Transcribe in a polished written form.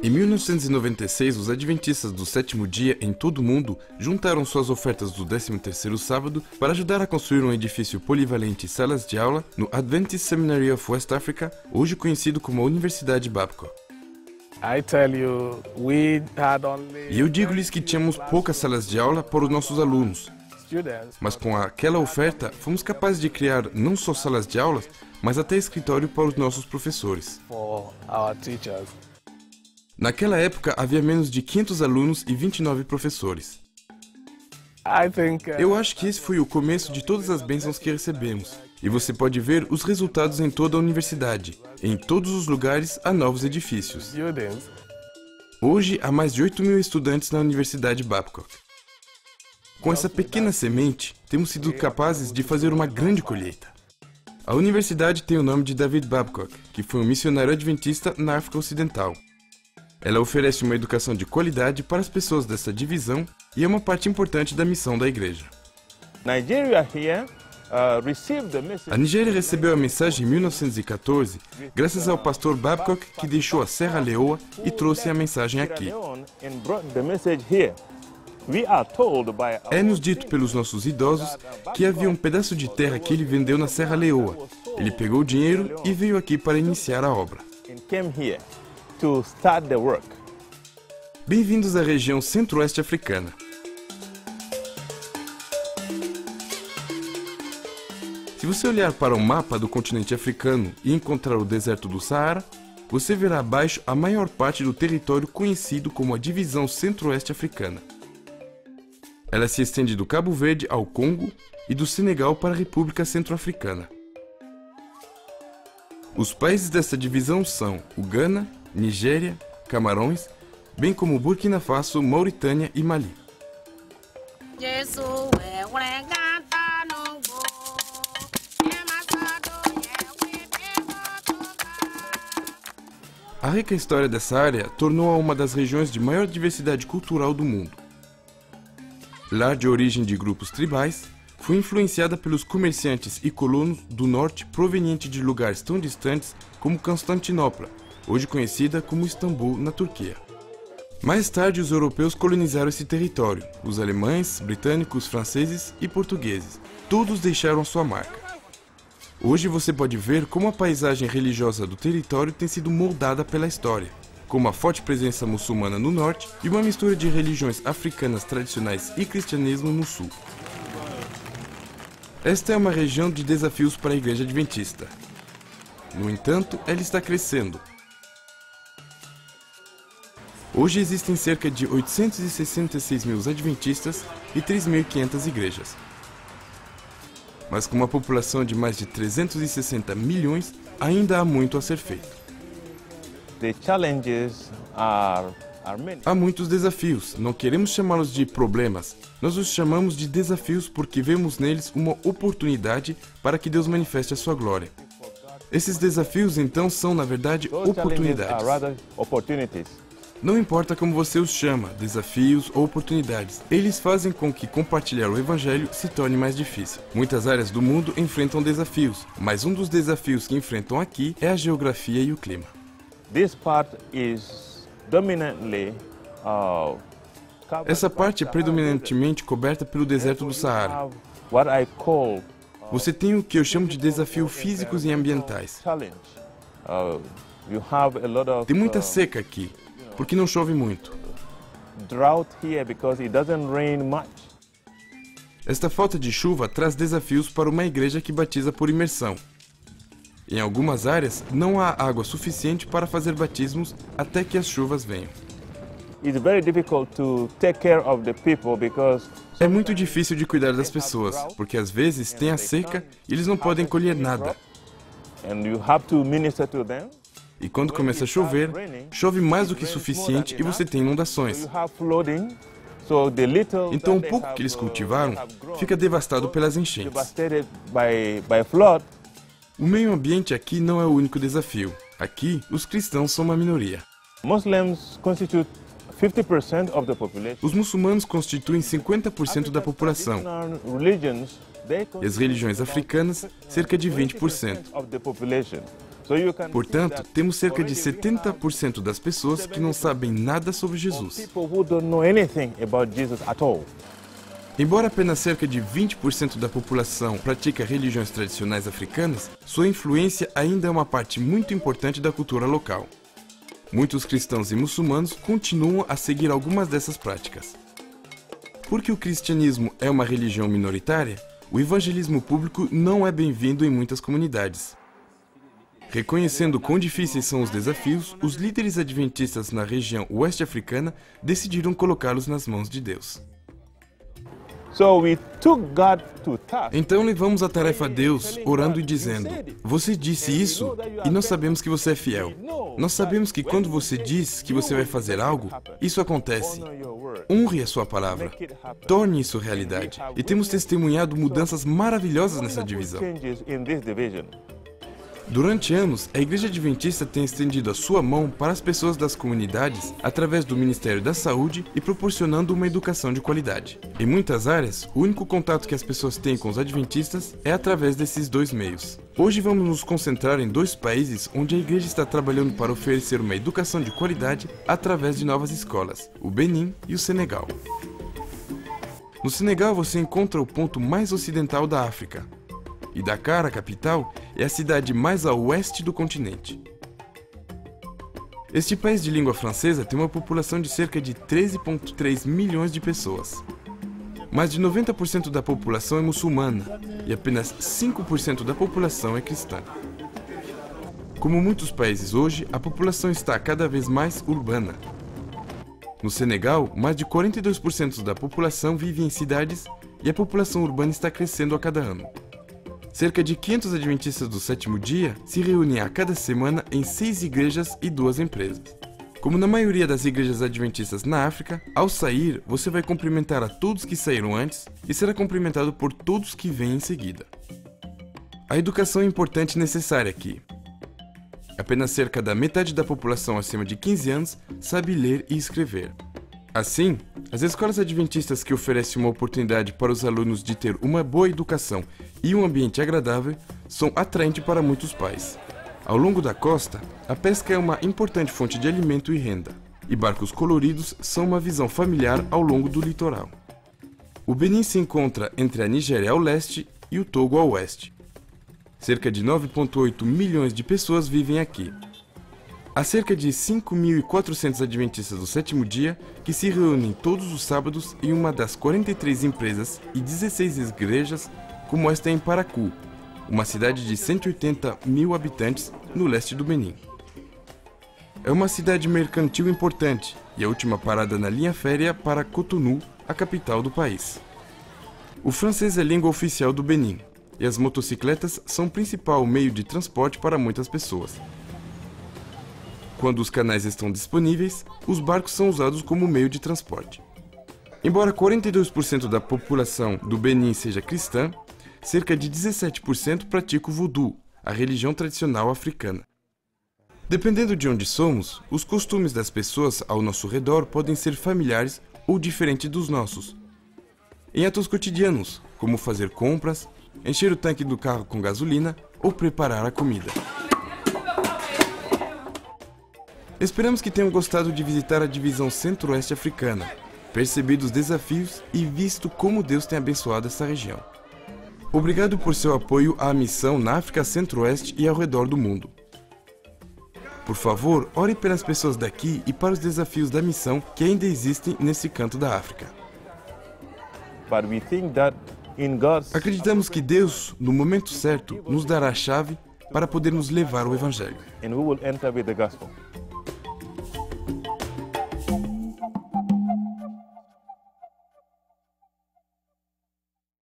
Em 1996, os adventistas do sétimo dia em todo o mundo juntaram suas ofertas do 13º sábado para ajudar a construir um edifício polivalente e salas de aula no Adventist Seminary of West Africa, hoje conhecido como a Universidade Babcock. E eu digo-lhes que tínhamos poucas salas de aula para os nossos alunos, mas com aquela oferta fomos capazes de criar não só salas de aulas, mas até escritório para os nossos professores. Naquela época havia menos de 500 alunos e 29 professores. Eu acho que esse foi o começo de todas as bênçãos que recebemos. E você pode ver os resultados em toda a universidade. Em todos os lugares há novos edifícios. Hoje há mais de 8.000 estudantes na Universidade Babcock. Com essa pequena semente, temos sido capazes de fazer uma grande colheita. A universidade tem o nome de David Babcock, que foi um missionário adventista na África Ocidental. Ela oferece uma educação de qualidade para as pessoas dessa divisão e é uma parte importante da missão da igreja. A Nigéria recebeu a mensagem em 1914, graças ao pastor Babcock, que deixou a Serra Leoa e trouxe a mensagem aqui. É-nos dito pelos nossos idosos que havia um pedaço de terra que ele vendeu na Serra Leoa. Ele pegou o dinheiro e veio aqui para iniciar a obra. Bem-vindos à região centro-oeste africana. Se você olhar para o mapa do continente africano e encontrar o deserto do Saara, você verá abaixo a maior parte do território conhecido como a divisão centro-oeste africana. Ela se estende do Cabo Verde ao Congo e do Senegal para a República Centro-Africana. Os países dessa divisão são o Ghana, Nigéria, Camarões, bem como Burkina Faso, Mauritânia e Mali. A rica história dessa área tornou-a uma das regiões de maior diversidade cultural do mundo. Lar de origem de grupos tribais, foi influenciada pelos comerciantes e colonos do norte provenientes de lugares tão distantes como Constantinopla, hoje conhecida como Istambul, na Turquia. Mais tarde, os europeus colonizaram esse território. Os alemães, britânicos, franceses e portugueses. Todos deixaram sua marca. Hoje você pode ver como a paisagem religiosa do território tem sido moldada pela história, com uma forte presença muçulmana no norte e uma mistura de religiões africanas tradicionais e cristianismo no sul. Esta é uma região de desafios para a Igreja Adventista. No entanto, ela está crescendo. Hoje existem cerca de 866 mil adventistas e 3.500 igrejas. Mas com uma população de mais de 360 milhões, ainda há muito a ser feito. Há muitos desafios, não queremos chamá-los de problemas, nós os chamamos de desafios porque vemos neles uma oportunidade para que Deus manifeste a sua glória. Esses desafios, então, são, na verdade, oportunidades. Não importa como você os chama, desafios ou oportunidades, eles fazem com que compartilhar o Evangelho se torne mais difícil. Muitas áreas do mundo enfrentam desafios, mas um dos desafios que enfrentam aqui é a geografia e o clima. Essa parte é predominantemente coberta pelo deserto do Saara. Você tem o que eu chamo de desafios físicos e ambientais. Tem muita seca aqui, porque não chove muito. Esta falta de chuva traz desafios para uma igreja que batiza por imersão. Em algumas áreas, não há água suficiente para fazer batismos até que as chuvas venham. É muito difícil de cuidar das pessoas, porque às vezes tem a seca e eles não podem colher nada. E quando começa a chover, chove mais do que suficiente e você tem inundações. Então o pouco que eles cultivaram fica devastado pelas enchentes. O meio ambiente aqui não é o único desafio. Aqui, os cristãos são uma minoria. Os muçulmanos constituem 50% da população. E as religiões africanas, cerca de 20%. Portanto, temos cerca de 70% das pessoas que não sabem nada sobre Jesus. Embora apenas cerca de 20% da população pratica religiões tradicionais africanas, sua influência ainda é uma parte muito importante da cultura local. Muitos cristãos e muçulmanos continuam a seguir algumas dessas práticas. Porque o cristianismo é uma religião minoritária, o evangelismo público não é bem-vindo em muitas comunidades. Reconhecendo quão difíceis são os desafios, os líderes adventistas na região oeste africana decidiram colocá-los nas mãos de Deus. Então levamos a tarefa a Deus, orando e dizendo: você disse isso e nós sabemos que você é fiel. Nós sabemos que quando você diz que você vai fazer algo, isso acontece. Honre a sua palavra. Torne isso realidade. E temos testemunhado mudanças maravilhosas nessa divisão. Durante anos, a Igreja Adventista tem estendido a sua mão para as pessoas das comunidades através do Ministério da Saúde e proporcionando uma educação de qualidade. Em muitas áreas, o único contato que as pessoas têm com os adventistas é através desses dois meios. Hoje vamos nos concentrar em dois países onde a Igreja está trabalhando para oferecer uma educação de qualidade através de novas escolas, o Benin e o Senegal. No Senegal você encontra o ponto mais ocidental da África. E Dakar, a capital, é a cidade mais a oeste do continente. Este país de língua francesa tem uma população de cerca de 13,3 milhões de pessoas. Mais de 90% da população é muçulmana e apenas 5% da população é cristã. Como muitos países hoje, a população está cada vez mais urbana. No Senegal, mais de 42% da população vive em cidades e a população urbana está crescendo a cada ano. Cerca de 500 adventistas do sétimo dia se reúnem a cada semana em 6 igrejas e 2 empresas. Como na maioria das igrejas adventistas na África, ao sair, você vai cumprimentar a todos que saíram antes e será cumprimentado por todos que vêm em seguida. A educação é importante e necessária aqui. Apenas cerca da metade da população acima de 15 anos sabe ler e escrever. Assim, as escolas adventistas que oferecem uma oportunidade para os alunos de ter uma boa educação e um ambiente agradável são atraentes para muitos pais. Ao longo da costa, a pesca é uma importante fonte de alimento e renda, e barcos coloridos são uma visão familiar ao longo do litoral. O Benin se encontra entre a Nigéria ao leste e o Togo ao oeste. Cerca de 9,8 milhões de pessoas vivem aqui. Há cerca de 5.400 adventistas do sétimo dia que se reúnem todos os sábados em uma das 43 empresas e 16 igrejas, como esta em Parakou, uma cidade de 180 mil habitantes no leste do Benin. É uma cidade mercantil importante e a última parada na linha férrea para Cotonou, a capital do país. O francês é a língua oficial do Benin e as motocicletas são o principal meio de transporte para muitas pessoas. Quando os canais estão disponíveis, os barcos são usados como meio de transporte. Embora 42% da população do Benin seja cristã, cerca de 17% pratica o voodoo, a religião tradicional africana. Dependendo de onde somos, os costumes das pessoas ao nosso redor podem ser familiares ou diferentes dos nossos. Em atos cotidianos, como fazer compras, encher o tanque do carro com gasolina ou preparar a comida. Esperamos que tenham gostado de visitar a divisão centro-oeste africana, percebido os desafios e visto como Deus tem abençoado essa região. Obrigado por seu apoio à missão na África Centro-Oeste e ao redor do mundo. Por favor, ore pelas pessoas daqui e para os desafios da missão que ainda existem nesse canto da África. Acreditamos que Deus, no momento certo, nos dará a chave para podermos levar o Evangelho.